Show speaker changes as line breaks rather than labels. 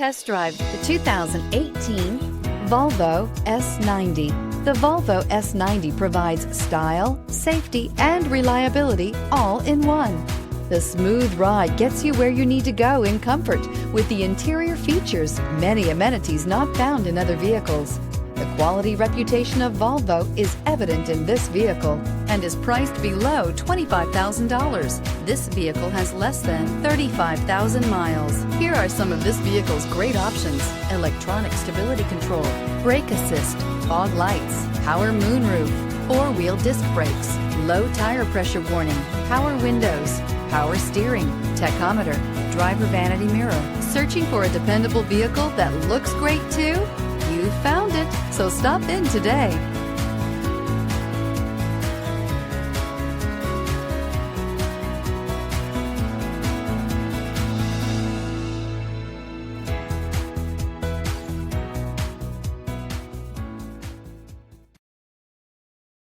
Test drive the 2018 Volvo S90. The Volvo S90 provides style, safety, and reliability all in one. The smooth ride gets you where you need to go in comfort with the interior features many amenities not found in other vehicles. The quality reputation of Volvo is evident in this vehicle and is priced below $25,000. This vehicle has less than 35,000 miles. Here are some of this vehicle's great options: electronic stability control, brake assist, fog lights, power moonroof, four-wheel disc brakes, low tire pressure warning, power windows, power steering, tachometer, driver vanity mirror. Searching for a dependable vehicle that looks great too? You found it, so stop in today.